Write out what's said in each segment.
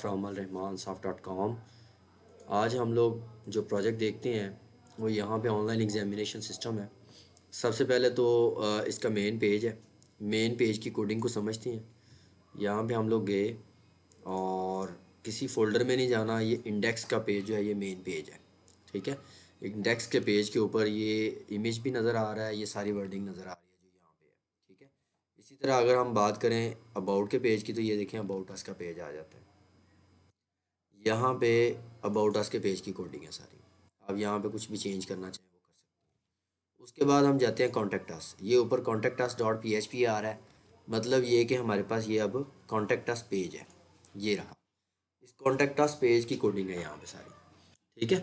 रहमान आज हम लोग जो प्रोजेक्ट देखते हैं वो यहाँ पे ऑनलाइन एग्जामिनेशन सिस्टम है। सबसे पहले तो इसका मेन पेज है। मेन पेज की कोडिंग को समझते हैं। यहाँ पे हम लोग गए और किसी फोल्डर में नहीं जाना। ये इंडेक्स का पेज जो है ये मेन पेज है। ठीक है। इंडेक्स के पेज के ऊपर ये इमेज भी नज़र आ रहा है, ये सारी वर्डिंग नज़र आ रही है जो यहाँ पे है। ठीक है। इसी तरह अगर हम बात करें अबाउट के पेज की तो ये देखें अबाउट अस का पेज आ जाता है। यहाँ पे अबाउट अस के पेज की कोडिंग है सारी। अब यहाँ पे कुछ भी चेंज करना चाहें वो कर सकते हैं। उसके बाद हम जाते हैं कॉन्टेक्ट अस। ये ऊपर contact us dot P H P आ रहा है। मतलब ये कि हमारे पास ये अब कॉन्टेक्ट अस पेज है। ये रहा। इस कॉन्टेक्ट अस पेज की कोडिंग है यहाँ पे सारी। ठीक है।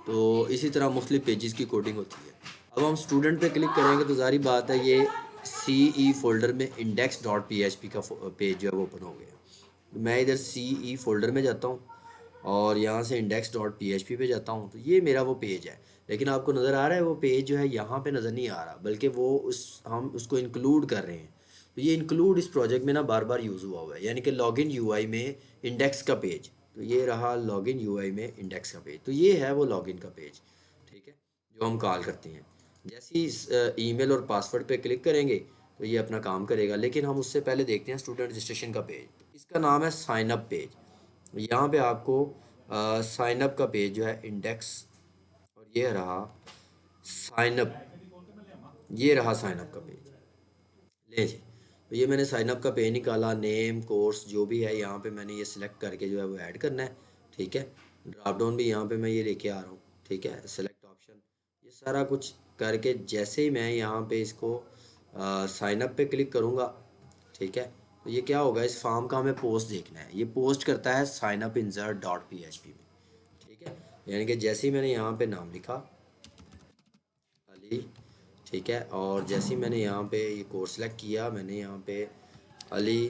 तो इसी तरह मुख्तलिफ पेजेस की कोडिंग होती है। अब हम स्टूडेंट पे क्लिक करेंगे तो जारी बात है ये सी ई फोल्डर में index dot P H P का पेज जो है वो ओपन हो गया। तो मैं इधर सी ई फोल्डर में जाता हूँ और यहाँ से index dot P H P पे जाता हूँ तो ये मेरा वो पेज है। लेकिन आपको नज़र आ रहा है वो पेज जो है यहाँ पे नज़र नहीं आ रहा, बल्कि वो उस हम उसको इंक्लूड कर रहे हैं। तो ये इंक्लूड इस प्रोजेक्ट में ना बार बार यूज़ हुआ हुआ है, यानी कि लॉगिन यूआई में इंडेक्स का पेज। तो ये रहा लॉगिन यूआई में इंडेक्स का पेज। तो ये है वो लॉगिन का पेज। ठीक है। जो हम कॉल करते हैं। जैसे ही ईमेल और पासवर्ड पे क्लिक करेंगे तो ये अपना काम करेगा, लेकिन हम उससे पहले देखते हैं स्टूडेंट रजिस्ट्रेशन का पेज। इसका नाम है साइन अप पेज। यहाँ पे आपको साइन अप का पेज जो है इंडेक्स, और ये रहा साइन अप। ये रहा साइन अप का पेज। ले जी। तो ये मैंने साइन अप का पेज निकाला, नेम कोर्स जो भी है यहाँ पे मैंने ये सिलेक्ट करके जो है वो ऐड करना है। ठीक है। ड्रॉप डाउन भी यहाँ पे मैं ये लेके आ रहा हूँ। ठीक है। सेलेक्ट ऑप्शन, ये सारा कुछ करके जैसे ही मैं यहाँ पे इसको साइन अप पे क्लिक करूँगा। ठीक है। तो ये क्या होगा, इस फॉर्म का हमें पोस्ट देखना है। ये पोस्ट करता है sign up insert dot P H P में। ठीक है। यानी कि जैसे ही मैंने यहाँ पे नाम लिखा अली। ठीक है। और जैसे ही मैंने यहाँ पे ये कोर्स सेलेक्ट किया, मैंने यहाँ पे Ali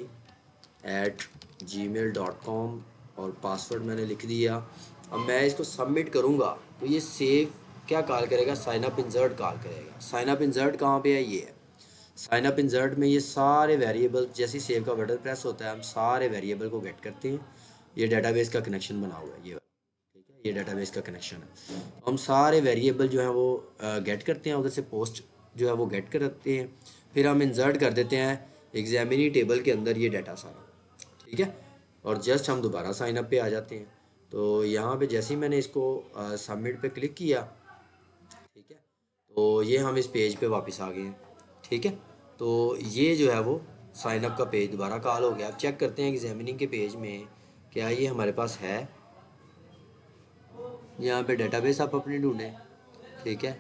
at Gmail dot com और पासवर्ड मैंने लिख दिया। अब मैं इसको सबमिट करूँगा तो ये सेव क्या कॉल करेगा, साइन अप इंसर्ट कॉल करेगा। साइन अप इंसर्ट कहाँ पे है, ये है। साइन अप इंसर्ट में ये सारे वेरिएबल, जैसे ही सेव का बटन प्रेस होता है हम सारे वेरिएबल को गेट करते हैं। ये डाटाबेस का कनेक्शन बना हुआ है ये। ठीक है। ये डाटाबेस का कनेक्शन है। तो हम सारे वेरिएबल जो है वो गेट करते हैं, उधर से पोस्ट जो है वो गेट करते हैं। फिर हम इंसर्ट कर देते हैं एग्जामिनी टेबल के अंदर ये डाटा सारा। ठीक है। और जस्ट हम दोबारा साइन अप पे आ जाते हैं। तो यहाँ पे जैसे ही मैंने इसको सबमिट पे क्लिक किया। ठीक है। तो ये हम इस पेज पे वापस आ गए हैं। ठीक है। तो ये जो है वो साइन अप का पेज दोबारा कॉल हो गया। अब चेक करते हैं एग्जामिनिंग के पेज में क्या ये हमारे पास है। यहाँ पे डेटाबेस आप अपनी ढूंढें। ठीक है।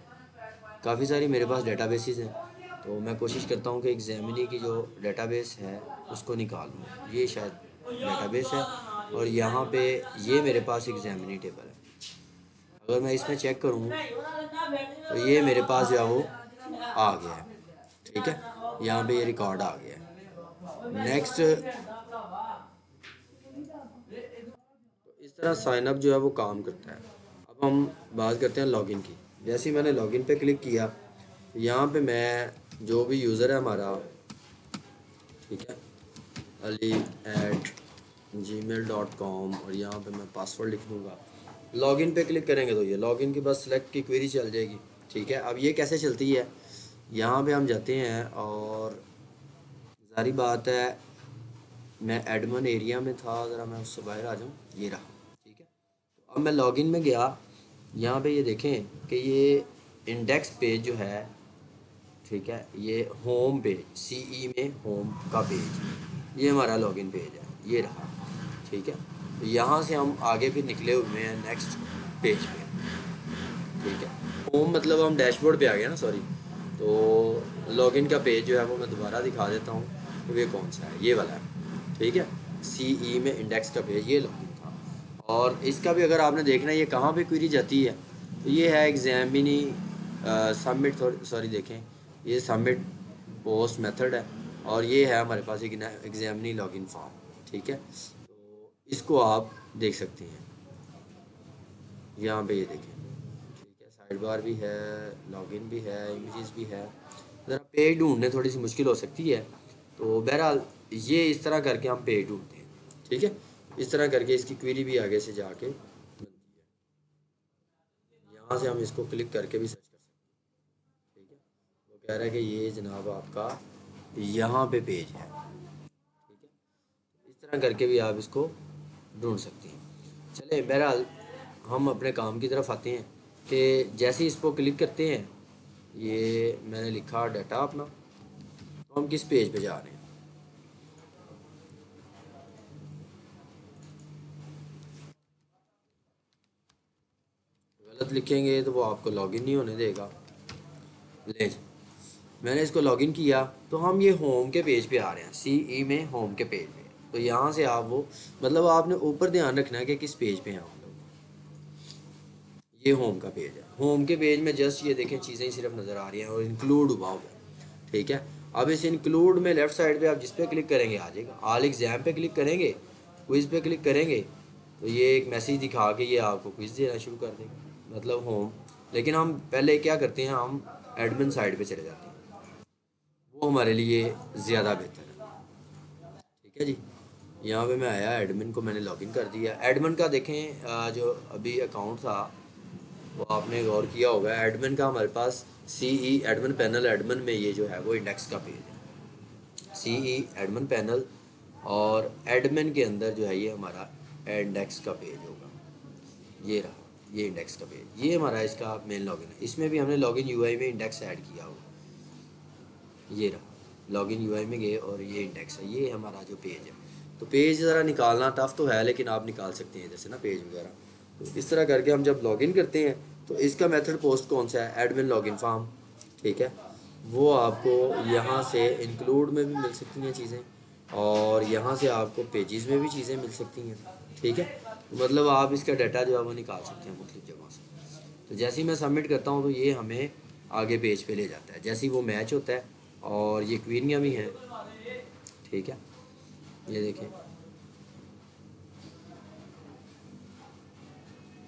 काफ़ी सारी मेरे पास डेटाबेसेस हैं, तो मैं कोशिश करता हूँ कि एग्जामिनी की जो डेटाबेस है उसको निकाल लूँ। ये शायद डेटाबेस है और यहाँ पे ये मेरे पास एग्जामिनी टेबल है। अगर मैं इसमें चेक करूँ तो ये मेरे पास जो है वो आ गया है। ठीक है। यहाँ पे ये रिकॉर्ड आ गया है। नेक्स्ट, इस तरह साइन अप जो है वो काम करता है। अब हम बात करते हैं लॉगिन की। जैसे ही मैंने लॉगिन पे क्लिक किया, यहाँ पे मैं जो भी यूज़र है हमारा, ठीक है, Ali at Gmail dot com, और यहाँ पे मैं पासवर्ड लिख दूँगा। लॉगिन पे क्लिक करेंगे तो ये लॉगिन की बस सेलेक्ट की क्वेरी चल जाएगी। ठीक है। अब ये कैसे चलती है, यहाँ पे हम जाते हैं और जारी बात है मैं एडमिन एरिया में था, ज़रा मैं उससे बाहर आ जाऊँ। ये रहा। ठीक है। तो अब मैं लॉगिन में गया। यहाँ पे ये देखें कि ये इंडेक्स पेज जो है, ठीक है, ये होम पेज सी ई में होम का पेज, ये हमारा लॉगिन पेज है। ये रहा। ठीक है। तो यहाँ से हम आगे फिर निकले हुए हैं नेक्स्ट पेज पे। ठीक है। होम मतलब हम डैशबोर्ड पे आ गए ना, सॉरी। तो लॉगिन का पेज जो है वो मैं दोबारा दिखा देता हूँ। तो ये कौन सा है, ये वाला है। ठीक है। सी ई में इंडेक्स का पेज, ये लॉगिन था। और इसका भी अगर आपने देखना है ये कहाँ पे क्वेरी जाती है, तो ये है एग्जामिनी सबमिट, सॉरी देखें, ये सबमिट पोस्ट मेथड है। और ये है हमारे पास एक एग्जामिनी लॉगिन फॉर्म। ठीक है। तो इसको आप देख सकते हैं यहाँ पे, ये देखें। ठीक है। साइड बार भी है, लॉगिन भी है, इमेजेस भी है। ज़रा पेज ढूंढने थोड़ी सी मुश्किल हो सकती है। तो बहरहाल ये इस तरह करके हम पेज ढूंढते हैं। ठीक है। इस तरह करके इसकी क्वेरी भी आगे से जाके बनती है। यहाँ से हम इसको क्लिक करके भी सर्च कर सकते हैं। ठीक है, वो कह रहा है कि ये जनाब आपका यहाँ पे पेज है। ठीक है, इस तरह करके भी आप इसको ढूंढ सकती हैं। चले बहरहाल हम अपने काम की तरफ आते हैं कि जैसे ही इसको क्लिक करते हैं, ये मैंने लिखा डाटा अपना, तो हम किस पेज पे जा रहे हैं। गलत लिखेंगे तो वो आपको लॉगिन नहीं होने देगा। ले जी, मैंने इसको लॉगिन किया तो हम ये होम के पेज पे आ रहे हैं, CE में होम के पेज पे। तो यहाँ से आप वो, मतलब आपने ऊपर ध्यान रखना है कि किस पेज पे हैं हम लोग। ये होम का पेज है। होम के पेज में जस्ट ये देखें चीज़ें ही सिर्फ नज़र आ रही हैं और इंक्लूड हुआ हुआ है। ठीक है, अब इस इंक्लूड में लेफ़्ट साइड पे आप जिस पे क्लिक करेंगे आ जाएगा। ऑल एग्ज़ाम पे क्लिक करेंगे, क्विज़ पे क्लिक करेंगे तो ये एक मैसेज दिखा के ये आपको क्विज़ देना शुरू कर देगा, मतलब होम। लेकिन हम पहले क्या करते हैं, हम एडमिन साइड पे चले जाते हैं, वो हमारे लिए ज़्यादा बेहतर है। ठीक है जी, यहाँ पे मैं आया, एडमिन को मैंने लॉगिन कर दिया। एडमिन का देखें जो अभी अकाउंट था वो आपने गौर किया होगा, एडमिन का हमारे पास CE एडमिन पैनल, एडमिन में ये जो है वो इंडेक्स का पेज है। CE एडमिन पैनल और एडमिन के अंदर जो है ये हमारा इंडेक्स का पेज होगा। ये रहा, ये इंडेक्स का पेज, ये हमारा इसका मेन लॉगिन है। इसमें भी हमने लॉगिन UI में इंडेक्स ऐड किया होगा। ये रहा, लॉगिन UI में गए और ये इंडेक्स है, ये हमारा जो पेज है। तो पेज ज़रा निकालना टफ तो है, लेकिन आप निकाल सकते हैं जैसे ना पेज वगैरह। तो इस तरह करके हम जब लॉगिन करते हैं तो इसका मेथड पोस्ट कौन सा है, एडमिन लॉगिन फॉर्म। ठीक है, वो आपको यहाँ से इंक्लूड में भी मिल सकती हैं चीज़ें, और यहाँ से आपको पेजेस में भी चीज़ें मिल सकती हैं। ठीक है, तो मतलब आप इसका डाटा जो है वो निकाल सकते हैं मुख्तलिफ जगहों से। तो जैसे ही मैं सबमिट करता हूँ तो ये हमें आगे पेज पे ले जाता है, जैसे ही वो मैच होता है। और ये क्वीरियाँ भी हैं। ठीक है, ये देखें।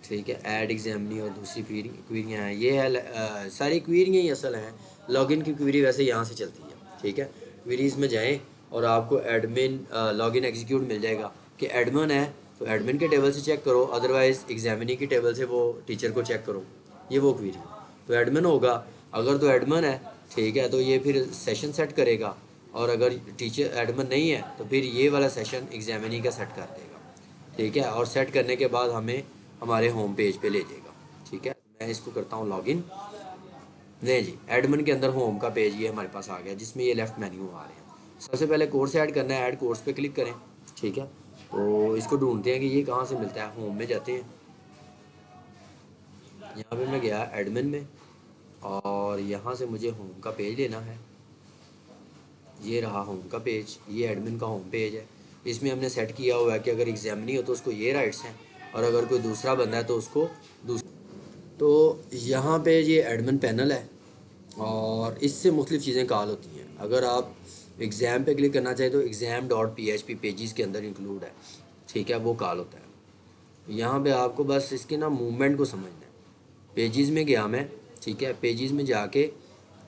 ठीक है, ऐड एग्जामिनी और दूसरी क्वीरियाँ हैं। ये है सारी क्वीरियाँ ही असल हैं। लॉगिन की क्वीरी वैसे यहाँ से चलती है। ठीक है, क्वीरीज में जाएं और आपको एडमिन लॉगिन एग्जीक्यूट मिल जाएगा कि एडमिन है तो एडमिन के टेबल से चेक करो, अदरवाइज़ एग्जामिनी की टेबल से वो टीचर को चेक करो। ये वो क्वीरी है। तो एडमिन होगा, अगर तो एडमिन है ठीक है तो ये फिर सेशन सेट करेगा, और अगर टीचर एडमिन नहीं है तो फिर ये वाला सेशन एग्जामिनी का सेट कर देगा। ठीक है, और सेट करने के बाद हमें हमारे होम पेज पे ले जाएगा। ठीक है, मैं इसको करता हूँ लॉगिन। नहीं जी, एडमिन के अंदर होम का पेज ये हमारे पास आ गया, जिसमें ये लेफ़्ट मेन्यू आ रहे हैं। सबसे पहले कोर्स ऐड करना है, ऐड कोर्स पे क्लिक करें। ठीक है, तो इसको ढूंढते हैं कि ये कहाँ से मिलता है। होम में जाते हैं, यहाँ पे मैं गया एडमिन में, और यहाँ से मुझे होम का पेज लेना है। ये रहा होम का पेज, ये एडमिन का होम पेज है। इसमें हमने सेट किया हुआ है कि अगर एग्जाम नहीं हो तो उसको ये राइट्स हैं, और अगर कोई दूसरा बंदा है तो उसको दूसरा। तो यहाँ पे ये एडमिन पैनल है, और इससे मुख्तलिफ़ चीज़ें कॉल होती हैं। अगर आप एग्ज़ाम पे क्लिक करना चाहें तो exam.php पेजेस के अंदर इंक्लूड है। ठीक है, वो कॉल होता है। यहाँ पे आपको बस इसके ना मूवमेंट को समझना है। पेजेस में गया मैं, ठीक है, पेजेस में जाके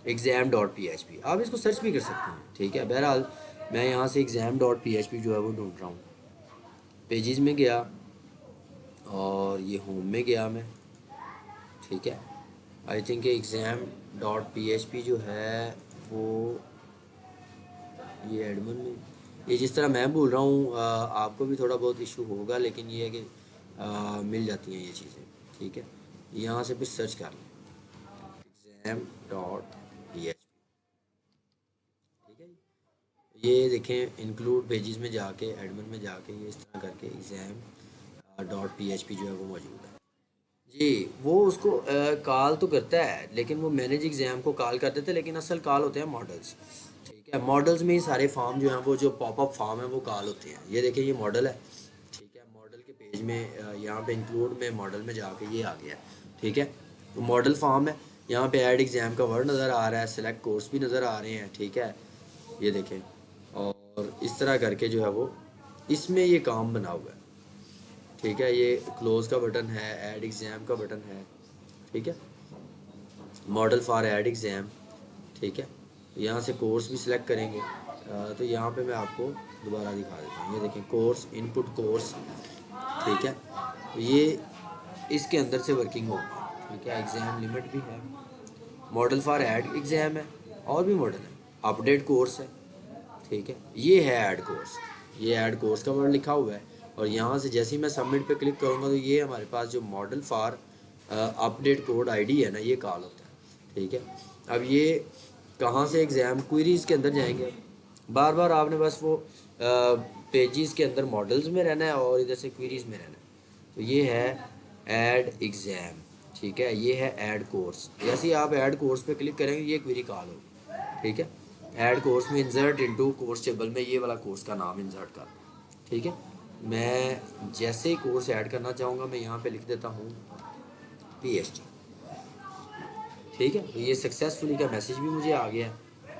exam.php आप इसको सर्च भी कर सकते हैं। ठीक है, बहरहाल मैं यहाँ से exam.php जो है वो ढूंढ रहा हूँ। पेजेस में गया और ये होम में गया मैं। ठीक है, आई थिंक exam.php जो है वो ये एडमिन में, ये जिस तरह मैं बोल रहा हूँ आपको भी थोड़ा बहुत इशू होगा, लेकिन ये है कि मिल जाती हैं ये चीज़ें। ठीक है, यहाँ से फिर सर्च कर लें exam.php। ठीक है जी, ये देखें इंक्लूड पेजेस में जाके एडमिन में जाके ये इस तरह करके exam.php जो है वो मौजूद है। जी, वो उसको कॉल तो करता है, लेकिन वो मैनेज एग्ज़ाम को कॉल कर देते हैं, लेकिन असल कॉल होते हैं मॉडल्स। ठीक है, मॉडल्स में ही सारे फॉर्म जो हैं वो जो पॉपअप फॉर्म है वो कॉल होते हैं। ये देखिए, ये मॉडल है। ठीक है, मॉडल के पेज में यहाँ पे इंक्लूड में मॉडल में जाके ये आ गया है। ठीक है, तो मॉडल फॉर्म है। यहाँ पे ऐड एग्ज़ाम का वर्ड नज़र आ रहा है, सेलेक्ट कोर्स भी नज़र आ रहे हैं। ठीक है, ये देखें, और इस तरह करके जो है वो इसमें ये काम बना हुआ है। ठीक है, ये क्लोज का बटन है, ऐड एग्ज़ाम का बटन है। ठीक है, मॉडल फॉर ऐड एग्ज़ाम। ठीक है, यहाँ से कोर्स भी सिलेक्ट करेंगे, तो यहाँ पे मैं आपको दोबारा दिखा देता हूँ। ये देखें कोर्स, इनपुट कोर्स, ठीक है। तो ये इसके अंदर से वर्किंग होगी, ठीक है। एग्ज़ाम लिमिट भी है, मॉडल फॉर ऐड एग्ज़ाम है, और भी मॉडल है, अपडेट कोर्स है, ठीक है। ये है ऐड कोर्स, ये ऐड कोर्स का वर्ड लिखा हुआ है। और यहाँ से जैसे ही मैं सबमिट पे क्लिक करूँगा तो ये हमारे पास जो model for update code ID है ना, ये कॉल होता है, ठीक है। अब ये कहाँ से एग्ज़ाम क्वेरीज के अंदर जाएंगे, बार बार आपने बस वो पेजेस के अंदर मॉडल्स में रहना है और इधर से क्वेरीज में रहना है। तो ये है ऐड एग्ज़ाम, ठीक है। ये है ऐड कोर्स, जैसे ही आप ऐड कोर्स पे क्लिक करेंगे ये क्वेरी कॉल होगी, ठीक है। ऐड कोर्स में इंसर्ट इनटू कोर्स टेबल में ये वाला कोर्स का नाम इंसर्ट कर, ठीक है। मैं जैसे ही कोर्स ऐड करना चाहूँगा मैं यहाँ पे लिख देता हूँ PhD, ठीक है। तो ये सक्सेसफुली का मैसेज भी मुझे आ गया।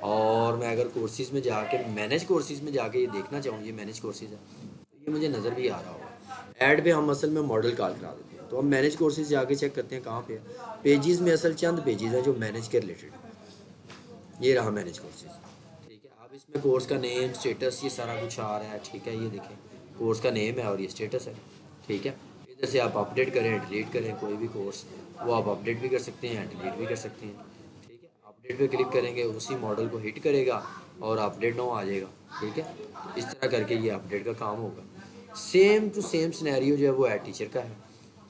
और मैं अगर कोर्सेज़ में जाके मैनेज कोर्सेज़ में जाके ये देखना चाहूँ, ये मैनेज कोर्सेज़ है, तो ये मुझे नज़र भी आ रहा होगा। ऐड पे हम असल में मॉडल कॉल करा देते हैं। तो हम मैनेज कोर्सेज़ जाके चेक करते हैं कहाँ पे है। पेजेस में असल चंद पेजेस हैं जो मैनेज के रिलेटेड, ये रहा मैनेज कोर्सेज, ठीक है। अब इसमें कोर्स का नेम, स्टेटस, ये सारा कुछ आ रहा है, ठीक है। ये देखें कोर्स का नेम है और ये स्टेटस है, ठीक है। इधर से आप अपडेट करें, डिलीट करें कोई भी कोर्स, वो आप अपडेट भी कर सकते हैं, डिलीट भी कर सकते हैं, ठीक है। अपडेट पे क्लिक करेंगे, उसी मॉडल को हिट करेगा और अपडेट नाउ आ जाएगा, ठीक है। तो इस तरह करके ये अपडेट का काम होगा। सेम टू सेम सिनेरियो जो है वो ऐड टीचर का है,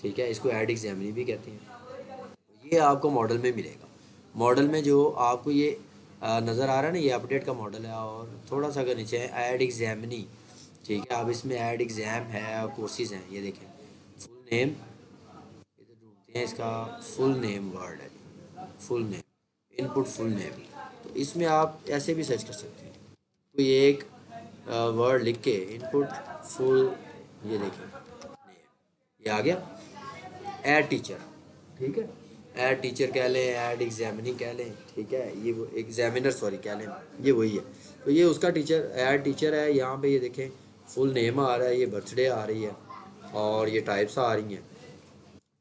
ठीक है। इसको ऐड एग्जामिनी भी कहते हैं। ये आपको मॉडल में मिलेगा। मॉडल में जो आपको ये नज़र आ रहा है ना, ये अपडेट का मॉडल है। और थोड़ा सा अगर नीचे है ऐड एग्जामिनी, ठीक है। अब इसमें ऐड एग्ज़ाम है और कोर्सेज हैं, ये देखें फुल नेम, इधर ढूंढते हैं इसका फुल नेम, वर्ड है full name, input full name. तो इसमें आप ऐसे भी सर्च कर सकते हैं, कोई एक वर्ड लिख के इनपुट फुल, ये देखें नेम, ये आ गया ऐड टीचर, ठीक है। ऐड टीचर कह लें, ऐड एग्जामिनी कह लें, ठीक है। ये वो एग्जामिनर सॉरी कह लें, ये वही है। तो ये उसका टीचर ऐड टीचर है। यहाँ पे ये देखें फुल नेम आ रहा है, ये बर्थडे आ रही है और ये टाइप्स आ रही हैं,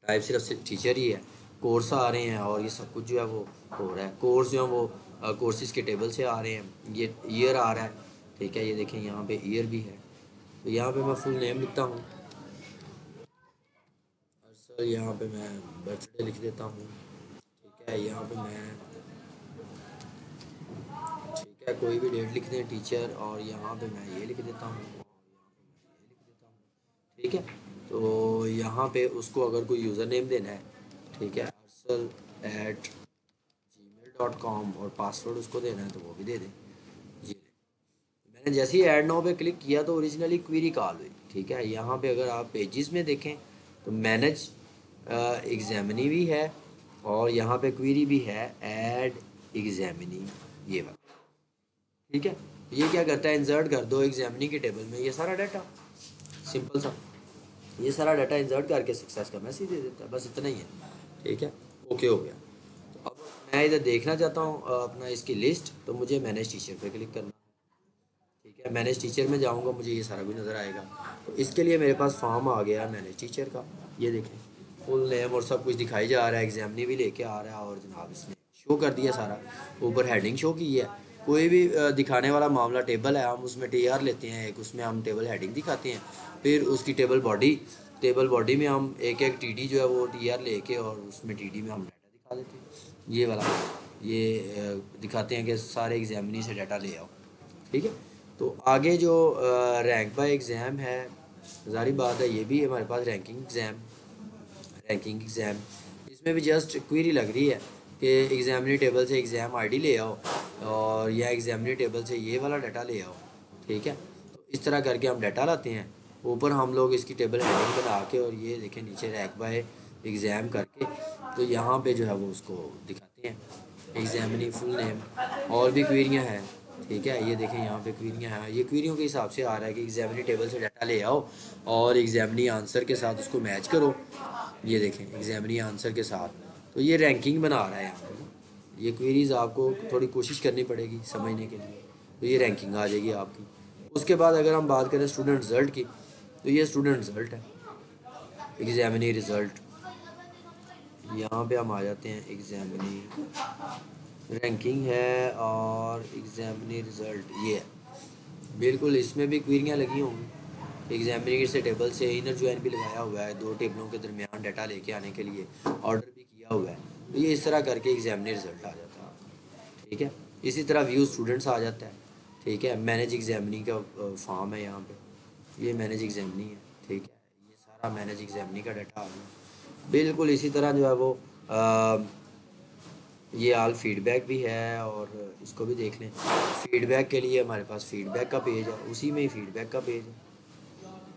टाइप सिर्फ टीचर ही है, कोर्स आ रहे हैं और ये सब कुछ जो है वो हो रहा है। कोर्स जो है वो कोर्सेज़ के टेबल से आ रहे हैं। ये ईयर आ रहा है, ठीक है। ये देखें यहाँ पे ईयर भी है। तो यहाँ पे मैं फुल नेम लिखता हूँ, सर यहाँ पे मैं बर्थडे लिख देता हूँ, ठीक है। यहाँ पे मैं, ठीक है, कोई भी डेट लिख दें टीचर, और यहाँ पे मैं ये लिख देता हूँ, ठीक है। तो यहाँ पे उसको अगर कोई यूज़र नेम देना है, ठीक है, arsal@gmail.com, और पासवर्ड उसको देना है तो वो भी दे दें। ये मैंने जैसे ही ऐड नाउ पे क्लिक किया तो ओरिजिनली क्वेरी कॉल हुई, ठीक है। यहाँ पे अगर आप पेजेस में देखें तो मैनेज एग्जामिनी भी है और यहाँ पे क्वेरी भी है ऐड एग्जामिनी, ये वाला, ठीक है। ये क्या करता है, इंसर्ट कर दो एग्जामिनी के टेबल में ये सारा डाटा, सिंपल सा, ये सारा डाटा इंसर्ट करके सक्सेस का मैसेज दे देता है, बस इतना ही है, ठीक है। ओके हो गया। तो अब मैं इधर देखना चाहता हूँ अपना इसकी लिस्ट, तो मुझे मैनेज टीचर पे क्लिक करना, ठीक है। मैनेज टीचर में जाऊँगा, मुझे ये सारा भी नज़र आएगा। तो इसके लिए मेरे पास फॉर्म आ गया मैनेज टीचर का, ये देखें फुल नेम और सब कुछ दिखाई जा रहा है, एग्जामिनी भी लेके आ रहा है, और जनाब इसने शो कर दिया सारा, ऊपर हेडिंग शो की है। कोई भी दिखाने वाला मामला टेबल है, हम उसमें TR लेते हैं एक, उसमें हम टेबल हेडिंग दिखाते हैं, फिर उसकी टेबल बॉडी में हम एक एक TD जो है वो TR लेके और उसमें TD में हम डाटा दिखा देते हैं। ये वाला ये दिखाते हैं कि सारे एग्जामिनी से डाटा ले आओ, ठीक है। तो आगे जो रैंक बाय एग्ज़ाम है, ज़ाहिर बात है ये भी हमारे पास रैंकिंग एग्ज़ाम, इसमें भी जस्ट क्वेरी लग रही है कि एग्जामिनी टेबल से एग्ज़ाम आईडी ले आओ और या एग्जामिनी टेबल से ये वाला डाटा ले आओ, ठीक है। तो इस तरह करके हम डाटा लाते हैं, ऊपर हम लोग इसकी टेबल हेडिंग बना के, और ये देखें नीचे रैंक बाय एग्ज़ाम करके, तो यहाँ पे जो है वो उसको दिखाते हैं एग्जामिनी फुल नेम। और भी क्वेरियाँ हैं, ठीक है। ये देखें यहाँ पे क्वेरियाँ हैं, ये क्वेरियों के हिसाब से आ रहा है कि एग्जामिनी टेबल से डाटा ले आओ और एग्जामिनी आंसर के साथ उसको मैच करो, ये देखें एग्जामिनी आंसर के साथ। तो ये रैंकिंग बना रहा है यहाँ पे ना, ये क्वेरीज आपको थोड़ी कोशिश करनी पड़ेगी समझने के लिए, तो ये रैंकिंग आ जाएगी आपकी। उसके बाद अगर हम बात करें स्टूडेंट रिज़ल्ट की, तो ये स्टूडेंट रिज़ल्ट है, एग्जामिनी रिज़ल्ट, यहाँ पे हम आ जाते हैं एग्जामिनी रैंकिंग है और एग्जामिनी रिज़ल्ट ये है। बिल्कुल, इसमें भी क्वेरियाँ लगी होंगी। एग्जामिनेटर से टेबल से इनर ज्वाइन भी लगाया हुआ है, दो टेबलों के दरमियान डाटा लेके आने के लिए ऑर्डर भी किया हुआ है। तो ये इस तरह करके एग्जाम में रिजल्ट आ जाता है। ठीक है, इसी तरह व्यू स्टूडेंट्स आ जाता है। ठीक है, मैनेज एग्जामिनी का फॉर्म है यहाँ पे, ये मैनेज एग्जामिनी है। ठीक है, ये सारा मैनेज एग्जामिनी का डाटा आ गया। बिल्कुल इसी तरह जो है वो ये ऑल फीडबैक भी है, और इसको भी देख लें। फीडबैक के लिए हमारे पास फीडबैक का पेज है, उसी में ही फीडबैक का पेज है,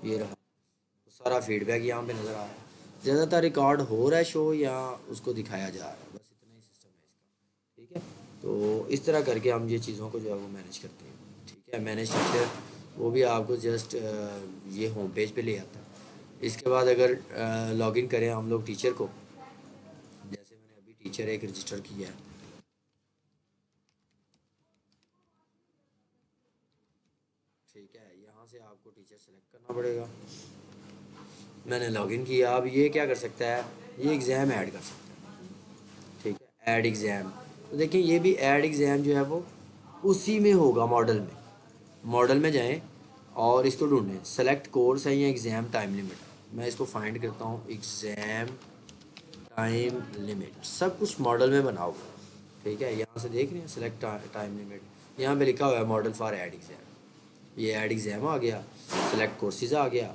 ये रहा। तो सारा फीडबैक यहाँ पे नज़र आ रहा है। ज़्यादातर रिकॉर्ड हो रहा है शो या उसको दिखाया जा रहा है, बस इतना ही सिस्टम है इसका। ठीक है, तो इस तरह करके हम ये चीज़ों को जो है वो मैनेज करते हैं। ठीक है, मैनेज टीचर वो भी आपको जस्ट ये होम पेज पे ले आता है। इसके बाद अगर लॉगिन करें हम लोग टीचर को, जैसे मैंने अभी टीचर एक रजिस्टर किया है। ठीक है, यहाँ से आपको टीचर सेलेक्ट करना पड़ेगा। मैंने लॉगिन किया, अब ये क्या कर सकता है, ये एग्ज़ाम ऐड कर सकता है। ठीक है, ऐड एग्ज़ाम, तो देखिए ये भी ऐड एग्ज़ाम जो है वो उसी में होगा, मॉडल में। मॉडल में जाएं और इसको ढूंढें, सेलेक्ट कोर्स है या एग्ज़ाम टाइम लिमिट। मैं इसको फाइंड करता हूँ, एग्ज़ाम टाइम लिमिट, सब कुछ मॉडल में बना हुआ है। ठीक है, यहाँ से देख रहे हैं सेलेक्ट टाइम लिमिट, यहाँ पे लिखा हुआ है मॉडल फॉर ऐड एग्ज़ाम। ये ऐड एग्ज़ाम आ गया, सेलेक्ट कोर्सेज आ गया।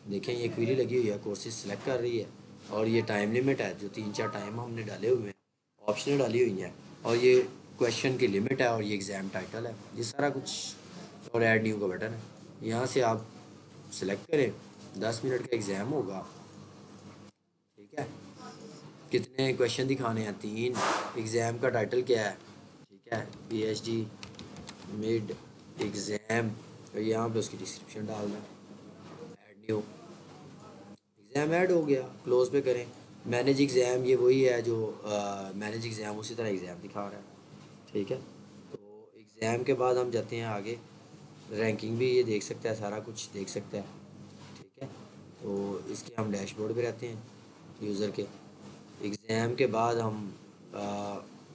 देखें ये क्वेरी लगी हुई है, कोर्सेज सेलेक्ट कर रही है, और ये टाइम लिमिट है, जो 3-4 टाइम हमने डाले हुए हैं, ऑप्शनें डाली हुई हैं, और ये क्वेश्चन की लिमिट है, और ये एग्ज़ाम टाइटल है, ये सारा कुछ। और ऐड न्यू का बटन है, यहाँ से आप सेलेक्ट करें। 10 मिनट का एग्ज़ाम होगा। ठीक है, कितने क्वेश्चन दिखाने हैं, 3। एग्ज़ाम का टाइटल क्या है, ठीक है, PhD मिड एग्ज़ाम, तो यहाँ पे उसकी डिस्क्रिप्शन डाल दें। ऐड न्यू, एग्ज़ाम ऐड हो गया, क्लोज पे करें। मैनेज एग्ज़ाम ये वही है जो मैनेज एग्ज़ाम उसी तरह एग्ज़ाम दिखा रहा है। ठीक है, तो एग्ज़ाम के बाद हम जाते हैं आगे, रैंकिंग भी ये देख सकता है, सारा कुछ देख सकता है। ठीक है, तो इसके हम डैशबोर्ड पे रहते हैं यूज़र के। एग्ज़ाम के बाद हम आ,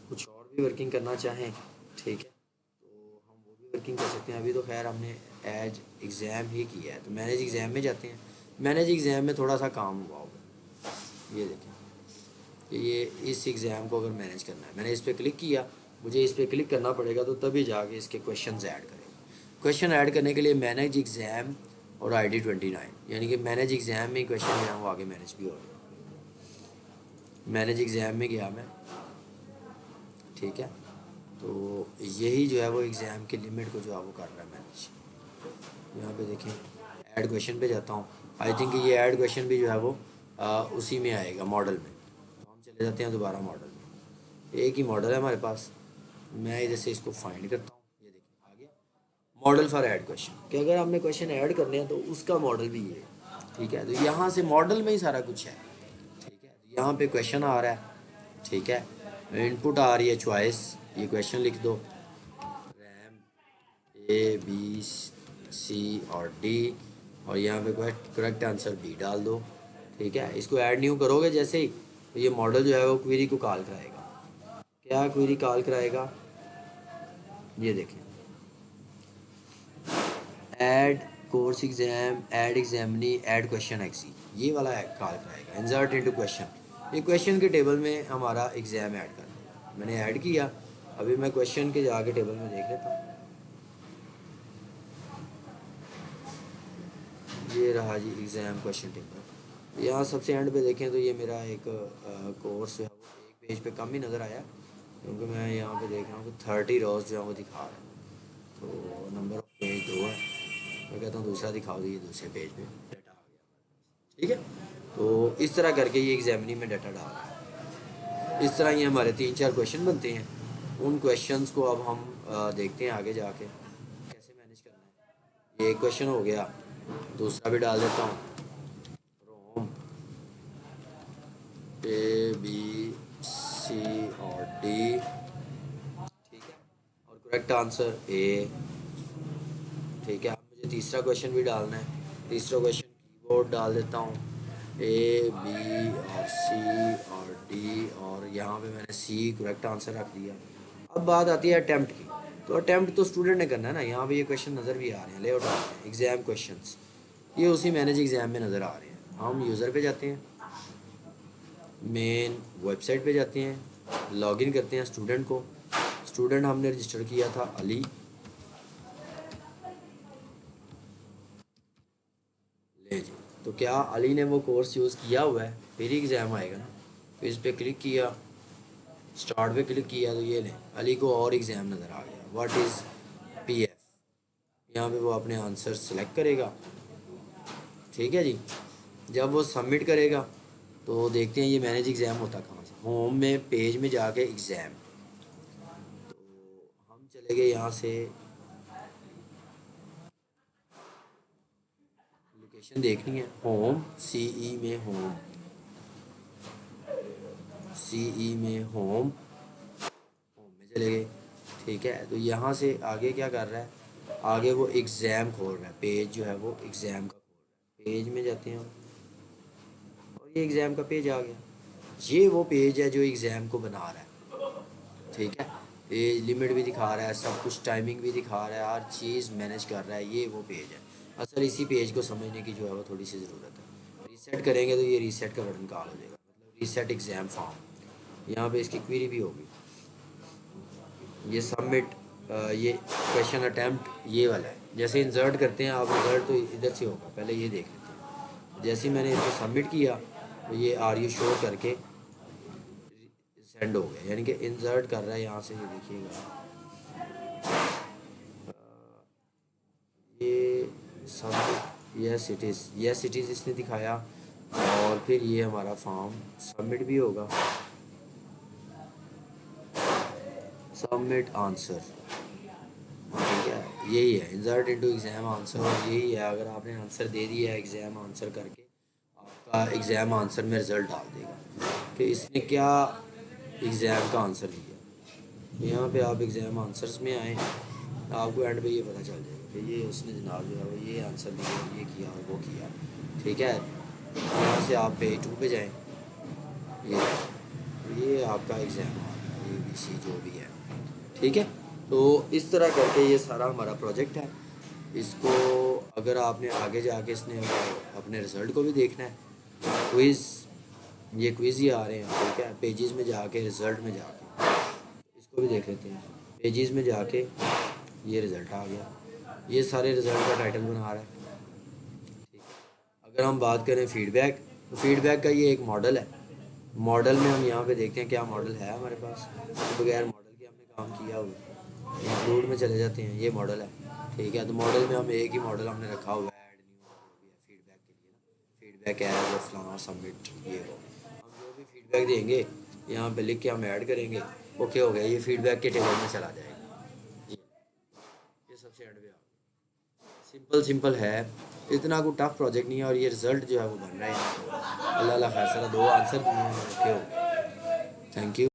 कुछ और भी वर्किंग करना चाहें, ठीक है, तो हम वो भी वर्किंग कर सकते हैं। अभी तो खैर हमने एज एग्ज़ाम ही किया है, तो मैनेज एग्ज़ाम में जाते हैं। मैनेज एग्ज़ाम में थोड़ा सा काम हुआ होगा, ये देखें कि ये इस एग्ज़ाम को अगर मैनेज करना है, मैंने इस पर क्लिक किया, मुझे इस पर क्लिक करना पड़ेगा, तो तभी जाके इसके क्वेश्चन ऐड करेंगे। क्वेश्चन ऐड करने के लिए मैनेज एग्ज़ाम और ID29, यानी कि मैनेज एग्ज़ाम में क्वेश्चन जो है वो आगे मैनेज भी हो रहे हैं। मैनेज एग्ज़ाम में गया मैं। ठीक है, तो यही जो है वो एग्ज़ाम के लिमिट को जो है वो कर रहा है मैनेज। यहाँ पे देखें, ऐड क्वेश्चन पे जाता हूँ। आई थिंक ये ऐड क्वेश्चन भी जो है वो उसी में आएगा, मॉडल में। तो हम चले जाते हैं दोबारा मॉडल में, एक ही मॉडल है हमारे पास। मैं इधर से इसको फाइंड करता हूँ, ये देखिए आ गया मॉडल फॉर ऐड क्वेश्चन, कि अगर हमने क्वेश्चन ऐड करने हैं तो उसका मॉडल भी ये है। ठीक है, तो यहाँ से मॉडल में ही सारा कुछ है। ठीक है, तो यहाँ पे क्वेश्चन आ रहा है। ठीक है, इनपुट आ रही है चॉइस, ये क्वेश्चन लिख दो, रैम A B C और D, और यहाँ पे करेक्ट आंसर B डाल दो। ठीक है, इसको ऐड न्यू करोगे जैसे ही, तो ये मॉडल जो है वो क्वेरी को कॉल कराएगा। क्या क्वेरी कॉल कराएगा, ये देखें, add course exam, add examinee, add question एक्सी, ये वाला कॉल कराएगा। इंसर्ट इनटू क्वेश्चन, ये क्वेश्चन के टेबल में हमारा एग्ज़ाम ऐड कर देगा। मैंने ऐड किया, अभी मैं क्वेश्चन के जाके टेबल में देख लेता हूँ। ये रहा जी एग्ज़ाम क्वेश्चन टेबल। यहाँ सबसे एंड पे देखें तो ये मेरा एक कोर्स जो है वो एक पेज पे कम ही नज़र आया, क्योंकि मैं यहाँ पे देख रहा हूँ कि 30 रोज जो है वो दिखा रहा है, तो नंबर ऑफ पेज 2 है। मैं कहता हूँ दूसरा दिखाओ, ये दूसरे पेज पे डाटा आ गया। ठीक है, तो इस तरह करके ये एग्जामिनी में डाटा डाल रहा है। इस तरह ये हमारे 3-4 क्वेश्चन बनते हैं। उन क्वेश्चंस को अब हम देखते हैं आगे जाके कैसे मैनेज करना है। ये एक क्वेश्चन हो गया, दूसरा भी डाल देता हूँ, रोम A B C और D। ठीक है, और करेक्ट आंसर A। ठीक है, अब मुझे तीसरा क्वेश्चन भी डालना है। तीसरा क्वेश्चन कीबोर्ड डाल देता हूँ, A B और C और D, और यहाँ पे मैंने C करेक्ट आंसर रख दिया। अब बात आती है अटैम्प्ट की। तो अटैम्प्ट तो स्टूडेंट ने करना है ना। यहाँ पे ये क्वेश्चन नज़र भी आ रहे हैं, लेआउट आ रहे हैं, एग्ज़ाम क्वेश्चंस, ये उसी मैनेज एग्ज़ाम में नज़र आ रहे हैं। हम यूज़र पे जाते हैं, मेन वेबसाइट पे जाते हैं, लॉगिन करते हैं स्टूडेंट को। स्टूडेंट हमने रजिस्टर किया था अली, ले जी। तो क्या अली ने वो कोर्स यूज़ किया हुआ है, फिर ही एग्ज़ाम आएगा ना। तो इस पर क्लिक किया, स्टार्ट पे क्लिक किया, तो ये नहीं, अली को और एग्ज़ाम नज़र आ गया, व्हाट इज़ पीएफ। यहाँ पे वो अपने आंसर सेलेक्ट करेगा, ठीक है जी। जब वो सबमिट करेगा तो देखते हैं ये मैनेज एग्ज़ाम होता कहाँ से, होम में पेज में जाके एग्ज़ाम। तो हम चले गए यहाँ से, लोकेशन देखनी है, होम सीई में, होम सीई में, होम होम में चले गए, ठीक है। तो यहाँ से आगे क्या कर रहा है, आगे वो एग्ज़ाम खोल रहा है, पेज जो है वो एग्ज़ाम का खोल रहा है। पेज में जाते हैं हम, और ये एग्ज़ाम का पेज आ गया। ये वो पेज है जो एग्ज़ाम को बना रहा है, ठीक है। पेज लिमिट भी दिखा रहा है, सब कुछ टाइमिंग भी दिखा रहा है, हर चीज़ मैनेज कर रहा है, ये वो पेज है। असल इसी पेज को समझने की जो है वो थोड़ी सी ज़रूरत है। रीसेट करेंगे तो ये रीसेट का बटन कॉल हो जाएगा, मतलब रीसेट एग्ज़ाम फॉर्म। यहाँ पे इसकी क्वेरी भी होगी, ये सबमिट, ये क्वेश्चन अटैम्प्ट ये वाला है। जैसे इंसर्ट करते हैं आप, इंसर्ट तो इधर से होगा, पहले ये देख लेते हैं। जैसे ही मैंने इसको सबमिट किया तो ये आर यू शो करके सेंड हो गया, यानी कि इंसर्ट कर रहा है यहाँ से, ये देखिएगा, ये सबमिट, यस इट इज़ इसने दिखाया। और फिर ये हमारा फॉर्म सबमिट भी होगा, सबमिट आंसर, ठीक है। यही है इंसर्ट इनटू एग्ज़ाम आंसर, और यही है, अगर आपने आंसर दे दिया है एग्ज़ाम आंसर करके, आपका एग्ज़ाम आंसर में रिज़ल्ट डाल देगा कि इसने क्या एग्ज़ाम का आंसर दिया। यहाँ पे आप एग्ज़ाम आंसर्स में आए, आपको एंड पे ये पता चल जाएगा कि ये उसने जनाब जो है वो ये आंसर दिया, ये किया और वो किया, ठीक है। यहाँ से आप पेज 2 पे जाएँ, ये आपका एग्ज़ाम ए बी सी जो भी है, ठीक है। तो इस तरह करके ये सारा हमारा प्रोजेक्ट है। इसको अगर आपने आगे जाके इसने अपने रिज़ल्ट को भी देखना है, क्विज़, ये क्विज़ ही आ रहे हैं, ठीक है। पेजेस में जाके, रिज़ल्ट में जाके इसको भी देख लेते हैं। पेजेस में जाके ये रिज़ल्ट आ गया, ये सारे रिज़ल्ट का टाइटल बना रहा है, ठीक है। अगर हम बात करें फीडबैक, तो फीडबैक का ये एक मॉडल है। मॉडल में हम यहाँ पे देखते हैं क्या मॉडल है हमारे पास, तो बगैर मॉडल के हमने काम किया हुआ, इंक्लूड में चले जाते हैं, ये मॉडल है, ठीक है। तो मॉडल में हम एक ही मॉडल हमने रखा हुआ है, ऐड न्यू फीडबैक के लिए ना, फीडबैक है वो फलाना सबमिट, ये वो हम जो भी फीडबैक देंगे यहाँ पे लिख के हम ऐड करेंगे, ओके हो गया, ये फीडबैक के टेबल में चला जाएगा। ये सबसे एंड पे सिंपल सिंपल है, इतना कोई टफ प्रोजेक्ट नहीं है। और ये रिज़ल्ट जो है वो बन रहा है, अल्लाह खैर, सारा 2 आंसर दुनिया में रखे हो। Thank you.